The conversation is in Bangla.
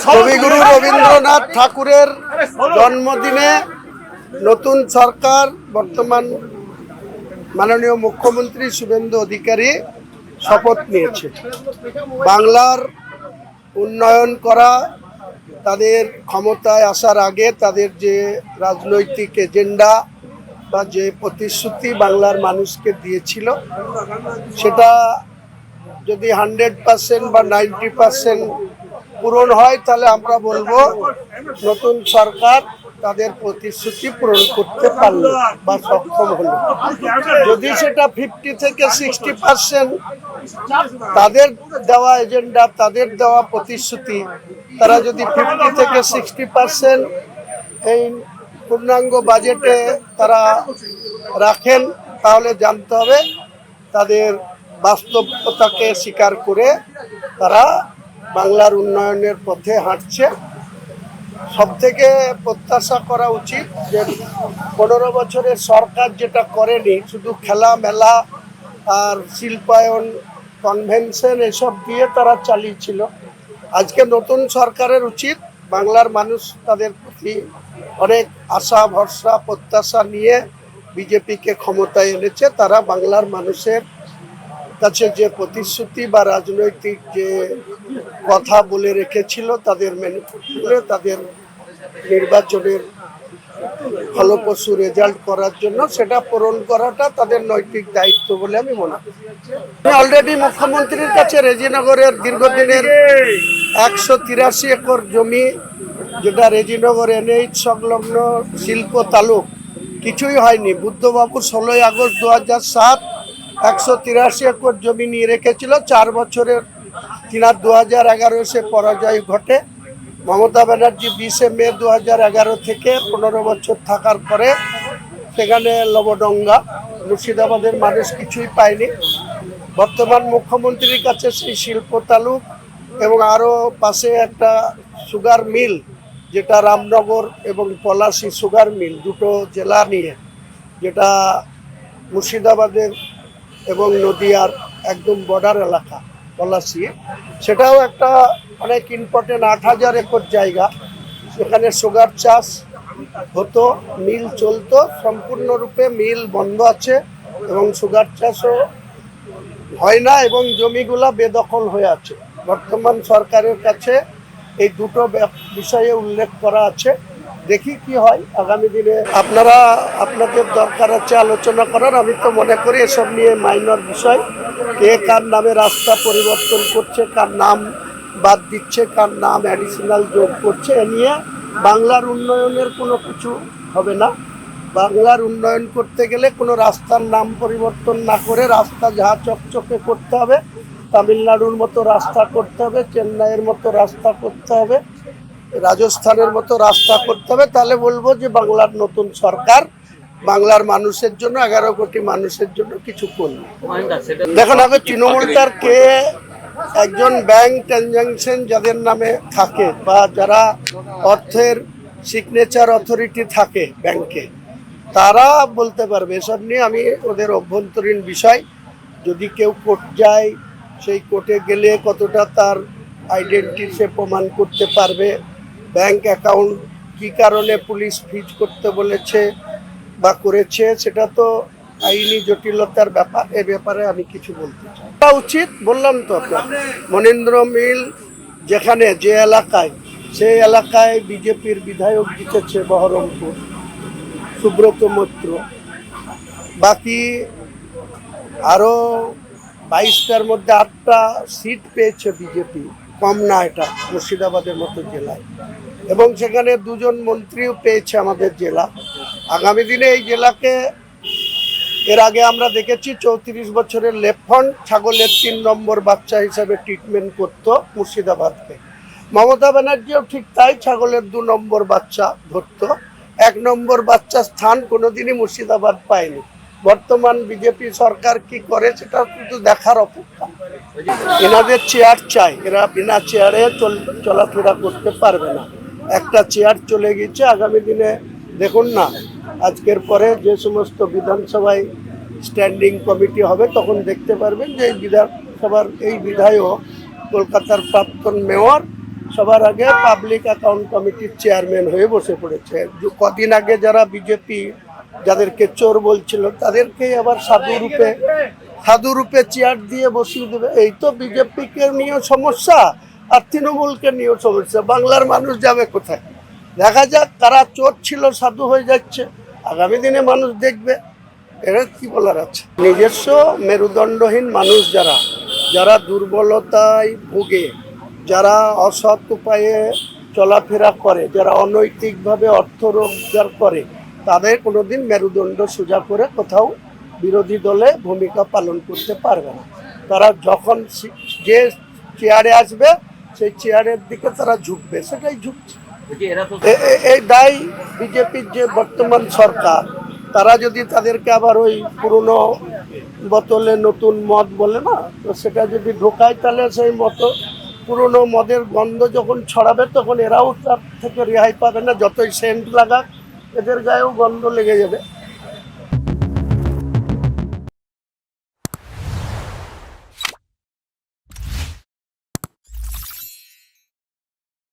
কবিগুরু রবীন্দ্রনাথ ঠাকুরের জন্মদিনে নতুন সরকার বর্তমান মাননীয় মুখ্যমন্ত্রী শুভেন্দু অধিকারী শপথ নিয়েছে। বাংলার উন্নয়ন করা, তাদের ক্ষমতায় আসার আগে তাদের যে রাজনৈতিক এজেন্ডা বা যে প্রতিশ্রুতি বাংলার মানুষকে দিয়েছিল, সেটা যদি 100% বা 90% পূরণ হয় তাহলে আমরা বলবো নতুন সরকার তাদের প্রতিশ্রুতি পূরণ করতে পারলো বা সক্ষম হলো। যদি সেটা 50 থেকে 60% তাদের দেওয়া এজেন্ডা, তাদের দেওয়া প্রতিশ্রুতি, তারা যদি 50 থেকে 60% এই পূর্ণাঙ্গ বাজেটে তারা রাখেন, তাহলে জানতে হবে তাদের বাস্তবতাকে স্বীকার করে তারা বাংলার উন্নয়নের পথে হাঁটছে। সব থেকে প্রত্যাশা করা উচিত যে 15 বছরের সরকার যেটা করেনি, শুধু খেলা মেলা আর শিল্পায়ন, কনভেনশন এসব দিয়ে তারা চালিয়েছিল। আজকে নতুন সরকারের উচিত, বাংলার মানুষ তাদের প্রতি অনেক আশা ভরসা প্রত্যাশা নিয়ে বিজেপিকে ক্ষমতায় এনেছে। তারা বাংলার মানুষের কাছে যে প্রতিশ্রুতি বা রাজনৈতিক যে কথা বলে রেখেছিল তাদের মেনে চলে তাদের নির্বাচনের ফলপ্রসূ রেজাল্ট করার জন্য সেটা পূরণ করাটা তাদের নৈতিক দায়িত্ব বলে আমি মনে করি। অলরেডি মুখ্যমন্ত্রীর কাছে রেজিনগরের দীর্ঘদিনের 183 একর জমি, যেটা রেজিনগর NH সংলগ্ন শিল্প তালুক, কিছুই হয়নি। বুদ্ধবাবু 16 আগস্ট 2007 183 একর জমি নিয়ে রেখেছিল। 4 বছরের কিনা 2011 এসে পরাজয় ঘটে। মমতা ব্যানার্জি 20 মে 2011 থেকে 15 বছর থাকার পরে সেখানে লবডঙ্গা, মুর্শিদাবাদের মানুষ কিছুই পায়নি। বর্তমান মুখ্যমন্ত্রীর কাছে সেই শিল্প তালুক এবং আরও পাশে একটা সুগার মিল, যেটা রামনগর এবং পলাশী সুগার মিল, দুটো জেলা নিয়ে, যেটা মুর্শিদাবাদের এবং নদিয়ার একদম বর্ডার এলাকা পলাশী, সেটাও একটা অনেক ইম্পর্টেন্ট 8000 একর জায়গা। সেখানে সুগার চাষ হতো, মিল চলতো। সম্পূর্ণরূপে মিল বন্ধ আছে এবং সুগার চাষও হয় না এবং জমিগুলা বেদখল হয়ে আছে। বর্তমান সরকারের কাছে এই দুটো বিষয়ে উল্লেখ করা আছে। দেখি কি হয় আগামী দিনে। আপনাদের দরকার আছে আলোচনা করার। আমি তো মনে করি এসব নিয়ে মাইনর বিষয়। কে কার নামে রাস্তা পরিবর্তন করছে, কার নাম বাদ দিচ্ছে, কার নাম অ্যাডিশনাল যোগ করছে, এ নিয়ে বাংলার উন্নয়নের কোনো কিছু হবে না। বাংলার উন্নয়ন করতে গেলে কোনো রাস্তার নাম পরিবর্তন না করে রাস্তা যাহা চকচকে করতে হবে, তামিলনাড়ুর মতো রাস্তা করতে হবে, চেন্নাইয়ের মতো রাস্তা করতে হবে, রাজস্থানের মতো রাস্তা করতে হবে। তাহলে বলবো যে বাংলার নতুন সরকার বাংলার মানুষের জন্য, 11 কোটি মানুষের জন্য কিছু করবে। দেখুন, আগে তৃণমূলটার কে একজন ব্যাংক ট্রানজাকশন যাদের নামে থাকে বা যারা অর্থের সিগনেচার অথরিটি থাকে ব্যাংকে, তারা বলতে পারবে এসব নিয়ে। আমি ওদের অভ্যন্তরীণ বিষয়, যদি কেউ কোর্ট যায়, সেই কোর্টে গেলে কতটা তার আইডেন্টিটি সে প্রমাণ করতে পারবে, ব্যাংক অ্যাকাউন্ট কী কারণে পুলিশ ফ্রিজ করতে বলেছে বা করেছে, সেটা তো আইনি জটিলতার ব্যাপার। এ ব্যাপারে আমি কিছু বলতে চাই। উচিত বললাম তো আপনার, মনীন্দ্র মিল যেখানে যে এলাকায়, সেই এলাকায় বিজেপির বিধায়ক জিতেছে বহরমপুর, সুব্রত মৈত্র। বাকি আরও 22টার মধ্যে 8টা সিট পেয়েছে বিজেপি, কম না এটা মুর্শিদাবাদের মতো জেলায়, এবং সেখানে 2 জন মন্ত্রীও পেয়েছে আমাদের জেলা। আগামী দিনে এই জেলাকে, এর আগে আমরা দেখেছি 34 বছরের লেফট ছাগলের 3 নম্বর বাচ্চা হিসাবে ট্রিটমেন্ট করতো মুর্শিদাবাদকে। মমতা ব্যানার্জিও ঠিক তাই, ছাগলের 2 নম্বর বাচ্চা ধরতো। 1 নম্বর বাচ্চার স্থান কোনোদিনই মুর্শিদাবাদ পায়নি। বর্তমান বিজেপি সরকার কি করে সেটা শুধু দেখার অপেক্ষা। এনাদের চেয়ার চাই, এরা বিনা চেয়ারে চলাফেরা করতে পারবে না। একটা চেয়ার চলে গেছে। আগামী দিনে দেখুন না, আজকের পরে যে সমস্ত বিধানসভায় স্ট্যান্ডিং কমিটি হবে, তখন দেখতে পারবেন যে এই বিধানসভার এই বিধায়ক, কলকাতার প্রাক্তন মেয়র, সবার আগে পাবলিক অ্যাকাউন্ট কমিটির চেয়ারম্যান হয়ে বসে পড়েছে। কদিন আগে যারা বিজেপি যাদেরকে চোর বলছিল তাদেরকেই আবার সাধু রূপে চেয়ার দিয়ে বসিয়ে দেবে। এই তো বিজেপিকে নিয়েও সমস্যা আর তৃণমূলকে নিয়েও সমস্যা। বাংলার মানুষ যাবে কোথায়? দেখা যাক কারা চোর ছিল সাধু হয়ে যাচ্ছে, আগামী দিনে মানুষ দেখবে। এরা কি বলার আছে? নিজস্ব মেরুদণ্ডহীন মানুষ যারা দুর্বলতায় ভোগে, যারা অসৎ উপায়ে চলাফেরা করে, যারা অনৈতিকভাবে অর্থ রোজগার করে, তাদের কোনোদিন মেরুদণ্ড সোজা করে কোথাও বিরোধী দলে ভূমিকা পালন করতে পারবে না। তারা যখন যে চেয়ারে আসবে সেই চেয়ারের দিকে তারা ঝুঁকবে, সেটাই ঝুঁকছে। এই দায় বিজেপির যে বর্তমান সরকার, তারা যদি তাদেরকে আবার ওই পুরনো বোতলে নতুন মদ বলে না, তো সেটা যদি ঢোকায় তাহলে সেই পুরনো মদের গন্ধ যখন ছড়াবে তখন এরাও তার থেকে রেহাই পাবে না। যতই সেন্ট লাগাক এদের গায়েও গন্ধ লেগে যাবে।